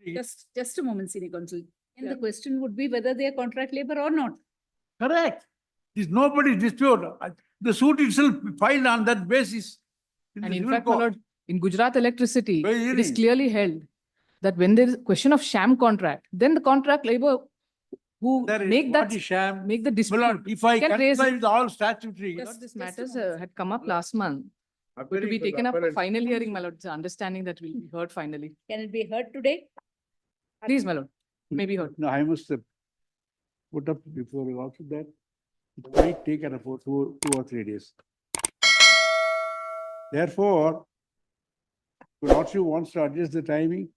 Just a moment, Senior Counsel. And the question would be whether they are contract labor or not. Correct. There's nobody dispute. The suit itself filed on that basis. And the in civil fact, my court. lord, in Gujarat electricity, Very it is easy. clearly held that when there is a question of sham contract, then the contract labor who There is make what that is sham. make the My dispute. lord, if I can raise comply it. with all statutory, My lord, this Just a matters moment. had come up last month. Were to be taken up for final hearing, my lord. It's understanding that will be heard finally. Can it be heard today? Please, my lord, may be heard. No, I must put up before also that it might take about 2 or 3 days. Therefore, if Lordship wants to adjust the timing,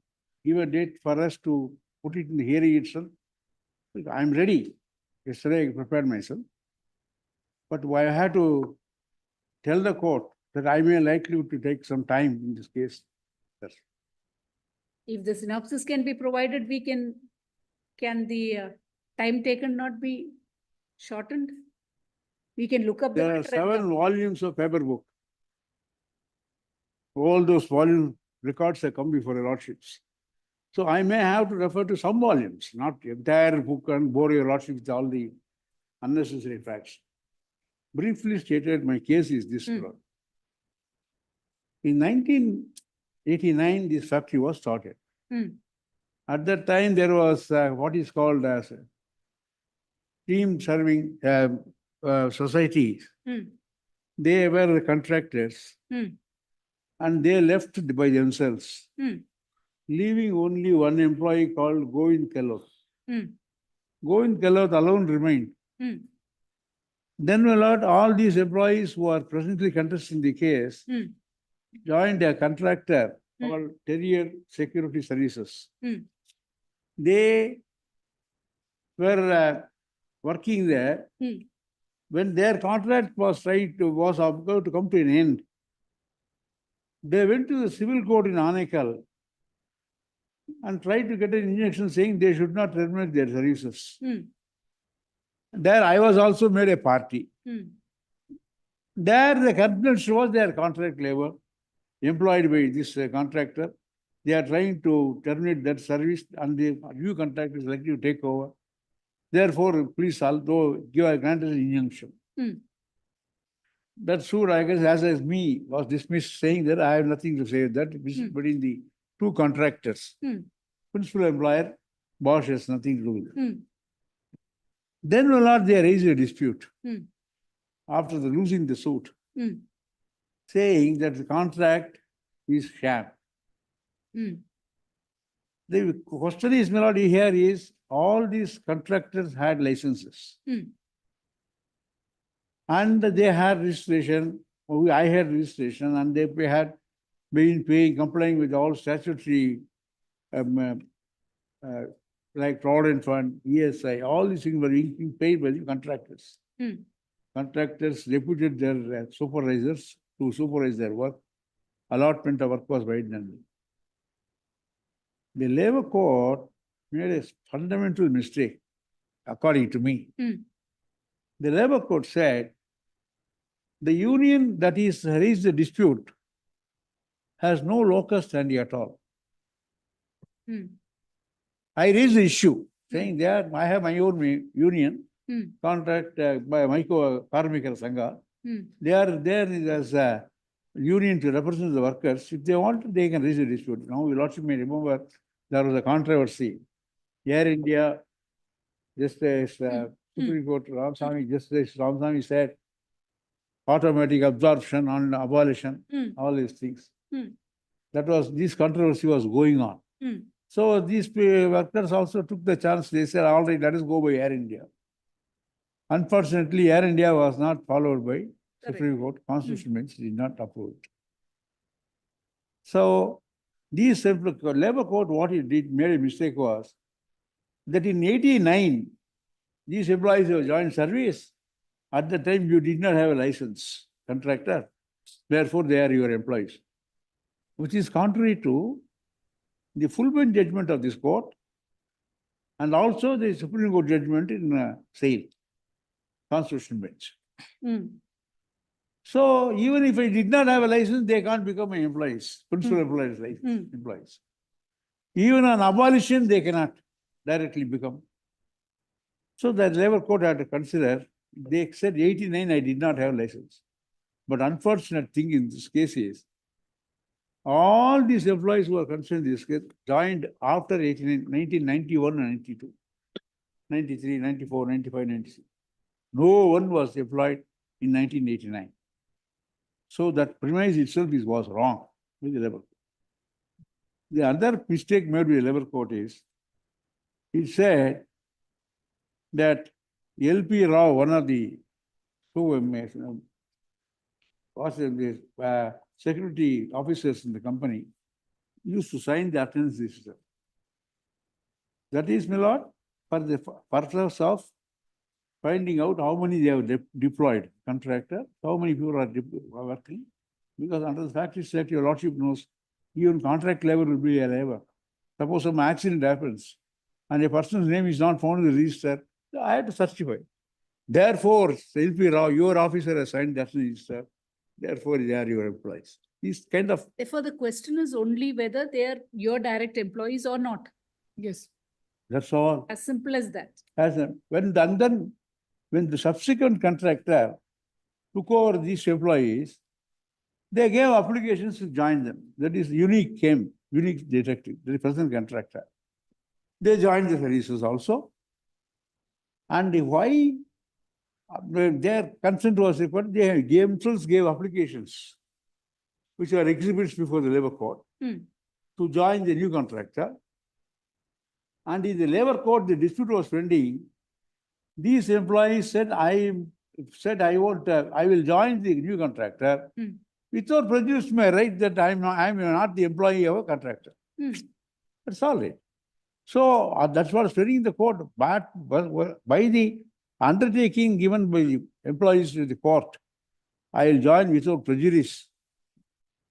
give a date for us to put it in the hearing itself. I'm ready. Yesterday I prepared myself. But I have to tell the court that I may likely to take some time in this case. Yes. If the synopsis can be provided, can the time taken not be shortened? We can look up the There are matter and 7 volumes of paper book. All those volume records have come before your lordships. So I may have to refer to some volumes, not entire book and bore your lordship with all the unnecessary facts. Briefly stated, my case is this. Lord. In 1989, this factory was started. At that time, there was what is called as team serving societies. They were the contractors. And they left by themselves, leaving only one employee called Govind Kellogg. Govind Kellogg alone remained. Then, my lord, all these employees who are presently contesting the case joined a contractor called Terrier Security Services. They were working there. When their contract was about to come to an end, they went to the civil court in Anekal and tried to get an injunction saying they should not terminate their services. There I was also made a party. There the complaint was their contract labor employed by this contractor. They are trying to terminate that service and the new contractor is likely to take over. Therefore, please grant us an injunction. That suit, I guess, as me, was dismissed, saying that I have nothing to say with that. This is between the two contractors. Principal employer, Bosch has nothing to do with it. Then, my lord, they raised a dispute after losing the suit, saying that the contract is sham. The question is, my lord, here is all these contractors had licenses. And they had registration, I had registration, and they had been paying, complying with all statutory, like Provident Fund, ESI, all these things were being paid by the contractors. Contractors deputed their supervisors to supervise their work. Allotment of work was right done. The labor court made a fundamental mistake, according to me. The labor court said, the union that is raised the dispute has no locus standi at all. I raised the issue, saying that I have my own union, contract by Maiko Karmikar Sangha. They are there as a union to represent the workers. If they want, they can raise a dispute. Now, your lordship may remember there was a controversy. Air India, just as Supreme Court, Justice Ramsamy said, automatic absorption and abolition, all these things. This controversy was going on. So these workers also took the chance. They said, all right, let us go by Air India. Unfortunately, Air India was not followed by Supreme Court. Constitutional bench did not approve it. So these labor court, what it did, made a mistake was that in 1989, these employees have joined service. At the time, you did not have a license, contractor. Therefore, they are your employees, which is contrary to the full bench judgment of this court and also the Supreme Court judgment in SAIL, Constitutional Bench. So, even if I did not have a license, they can't become my employees, principal employees, employees. Even on abolition, they cannot directly become. So the labor court had to consider, they said 89, I did not have license. But unfortunate thing in this case is, all these employees who are concerned in this case joined after 1991 and 92, 93, 94, 95, 96. No one was employed in 1989. So that premise itself was wrong with the labor court. The other mistake made with the labor court is, it said that L.P. Rao, one of the two security officers in the company, used to sign the attendance register. That is, my lord, for the purpose of finding out how many they have deployed, contractor, how many people are working. Because under the Factories Act, your lordship knows, even contract labor will be a labor. Suppose some accident happens and a person's name is not found in the register, I have to certify. Therefore, L.P. Rao, your officer has signed that register. Therefore, they are your employees. These kind of. Therefore, the question is only whether they are your direct employees or not. Yes. That's all. As simple as that. When the subsequent contractor took over these employees, they gave applications to join them. That is, unique detective, the present contractor. They joined the services also. And why their consent was required? They themselves gave applications, which are exhibits before the labor court, to join the new contractor. And in the labor court, the dispute was pending. These employees said, I will join the new contractor without prejudice to my right that I am not the employee of a contractor. That's all right. So that's what is pending in the court. But by the undertaking given by the employees to the court, I will join without prejudice.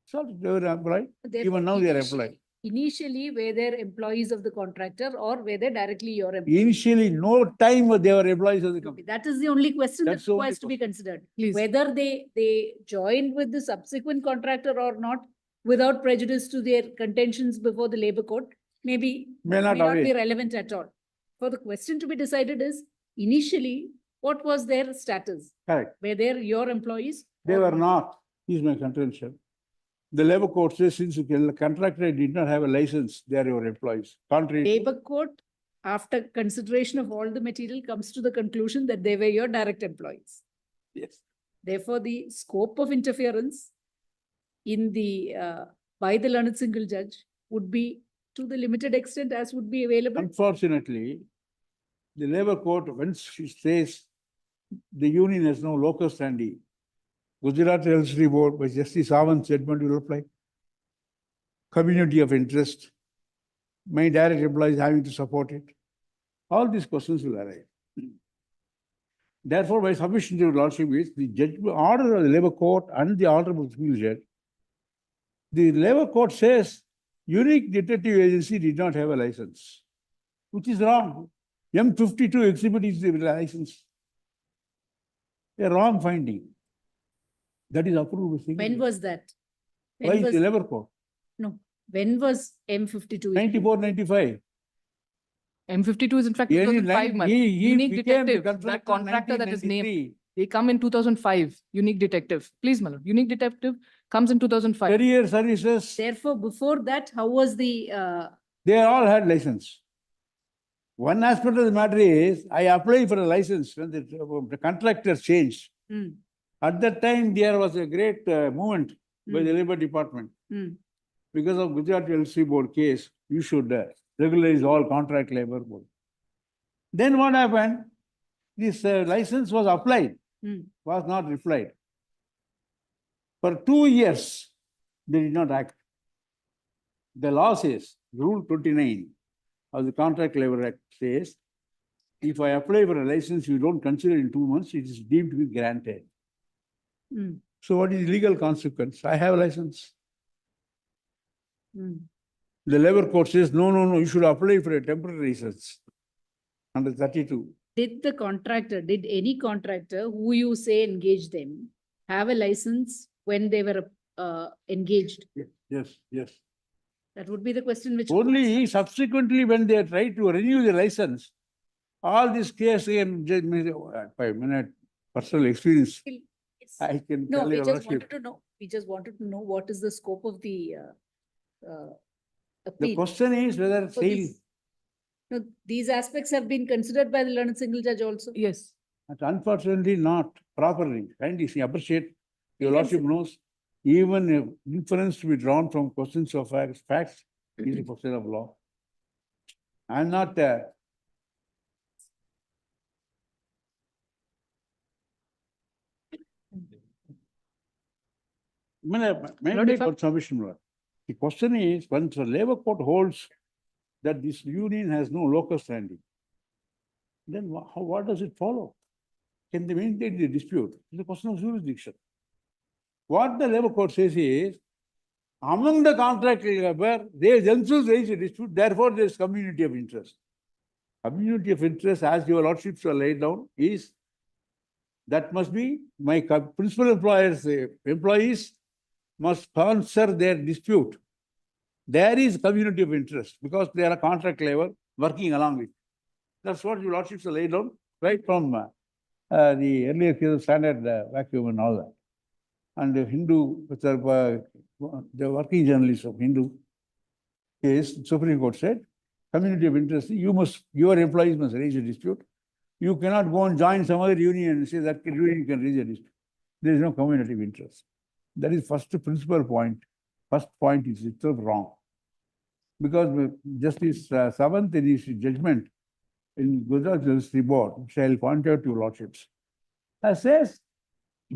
So they were employed. Even now they are employed. Initially, were they employees of the contractor or were they directly your employees? Initially, no time they were employees of the company. Okay, that is the only question that That's the only requires to be considered. Please. Whether they joined with the subsequent contractor or not, without prejudice to their contentions before the labor court, may not be relevant at all. For the question to be decided is, initially, what was their status? Correct. Were they your employees? They were not. Is my contention. The labor court says, since the contractor did not have a license, they are your employees. Contrary. Labor court, after consideration of all the material, comes to the conclusion that they were your direct employees. Yes. Therefore, the scope of interference in the by the learned single judge would be to the limited extent as would be available. Unfortunately, the labor court, when she says the union has no locus standi, Gujarat Electricity Board by Justice Sawant's judgment will apply. Community of interest, my direct employees having to support it. All these questions will arise. Therefore, my submission to the lordship is the judgment order of the labor court and the order of the single judge. The labor court says unique detective agency did not have a license, which is wrong. M52 exhibit is the license. A wrong finding. That is approved. When was that? Why is the labor court? No. When was M52? 94, 95. M52 is in fact 2005. Unique detective, that contractor that is named. They come in 2005. Unique detective. Please, Malad. Unique detective comes in 2005. Career services. Therefore, before that, how was the... They all had license. One aspect of the matter is, I applied for a license when the contractor changed. At that time, there was a great movement by the Labor Department. Because of Gujarat Electricity Board case, you should regularize all contract labor. Then what happened? This license was applied, was not replied. For 2 years, they did not act. The law says, Rule 29 of the Contract Labor Act says, if I apply for a license, you don't consider in 2 months, it is deemed to be granted. So what is the legal consequence? I have a license. The labor court says, no, you should apply for a temporary license under 32. Did any contractor who you say engaged them have a license when they were engaged? Yes. That would be the question which. Only subsequently when they try to renew the license, all this case again, just by minute personal experience, It's- I can No, tell we you. just wanted to know, what is the scope of the The appeal. question is whether So sale, these- No, these aspects have been considered by the learned single judge also. Yes. but unfortunately not properly. Kindly see, appreciate, your We lordship consider- knows, even if inference to be drawn from questions of facts is a question of law. I'm not, may if I- for submission, Lord. The question is, once the labor court holds that this union has no local standing, then what does it follow? Can they maintain the dispute? It's a question of jurisdiction. What the labor court says is, among the contract labor, they themselves raise a dispute, therefore there is community of interest. Community of interest, as your lordships are laid down, is that must be my principal employees must answer their dispute. There is community of interest because they are a contract labor working along with. That's what your lordships are laid down, right from the earlier case of standard vacuum and all that. And the Hindu, the working journalists of Hindu case, Supreme Court said, community of interest, your employees must raise a dispute. You cannot go and join some other union and say that union can raise a dispute. There is no community of interest. That is first principal point. First point is itself wrong. Because Justice Sawant in his judgment in Gujarat Justice Board, which I will point out to your lordships, says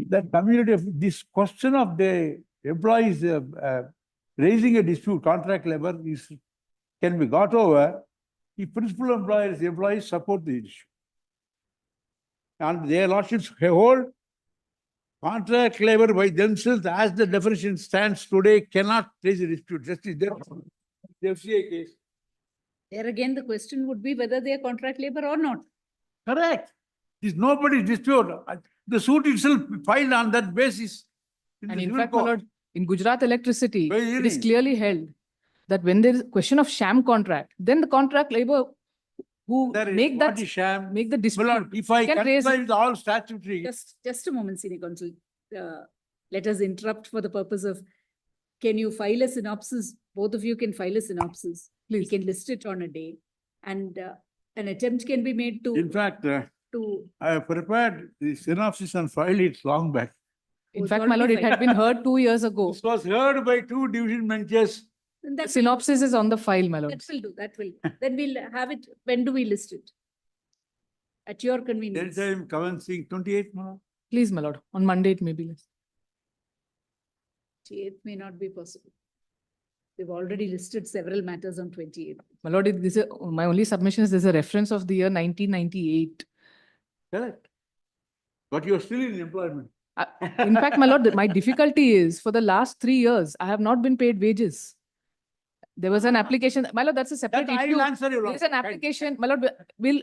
that community of this question of the employees raising a dispute, contract labor can be got over if principal employees support the issue. And their lordships hold contract labor by themselves, as the definition stands today, cannot raise a dispute. Justice there, the FCA case. There again, the question would be whether they are contract labor or not. Correct. There's nobody's dispute. The suit itself filed on that basis. And in fact, my lord, in Gujarat Electricity, it is Very. clearly held that when there is a question of sham contract, then the contract labor who There is make what that, is sham. make the My dispute. lord, if I can raise- comply with all statutory, Just a moment, Senior Counsel. Let us interrupt for the purpose of, can you file a synopsis? Both of you can file a synopsis. We Please. can list it on a day. And an attempt can be made in fact, to, I have prepared the synopsis and filed it long back. In it's fact, my lord, already it had been heard 2 years ago. This was heard by 2 division benches. and that will- Synopsis is on the file, my lord. That will do, that will. Then we'll have it, when do we list it? At your There convenience. is time commencing 28th, my lord. Please, my lord, on Monday it may be less. It may not be possible. We've already listed several matters on 28th. My lord, my only submission is there's a reference of the year 1998. Correct. But you are still in employment. In fact, my lord, my difficulty is for the last 3 years, I have not been paid wages. There was an application, my lord, that's a separate That I issue. will answer you. There's an application, my lord, will,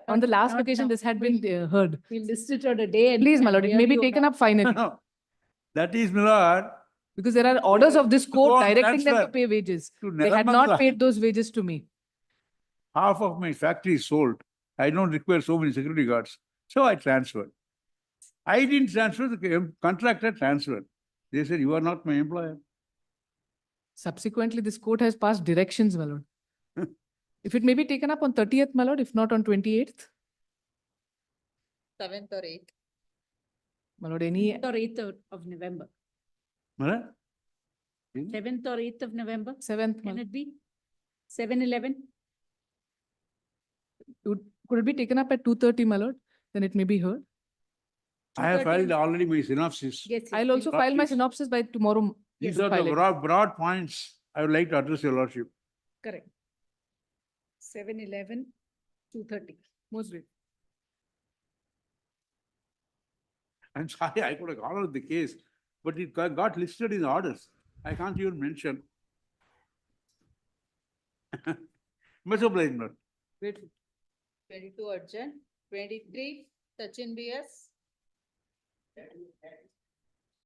on the last Not occasion, now. this had been heard. We'll list it on a day. And Please, my lord, it hear may be you taken on- up finally. No. That is, my lord, Because there are orders of this To court go on directing them to transfer pay wages. to They had Nelamangala. not paid those wages to me. Half of my factory is sold. I don't require so many security guards. So I transferred. I didn't transfer, the contractor transferred. They said, you are not my employer. Subsequently, this court has passed directions, my lord. If it may be taken up on 30th, my lord, if not on 28th, 7th or 8th. my lord, any, 7th or 8th of November. Huh? 7th or 8th of November, 7th, my can lord. it be? 7/11? Could it be taken up at 2:30, my lord? Then it may be heard. I have 2:30. filed already my synopsis. Yes. yes, I'll we'll- also file my Lordships. synopsis by tomorrow. These Yes, are the file it. broad points I would like to address your lordship. Correct. 7/11, 2:30. Most great. I'm sorry, I could have gone out the case, but it got listed in the orders. I can't even mention. Much obliged, my lord. Grateful. 22 urgent, 23 Sachin BS.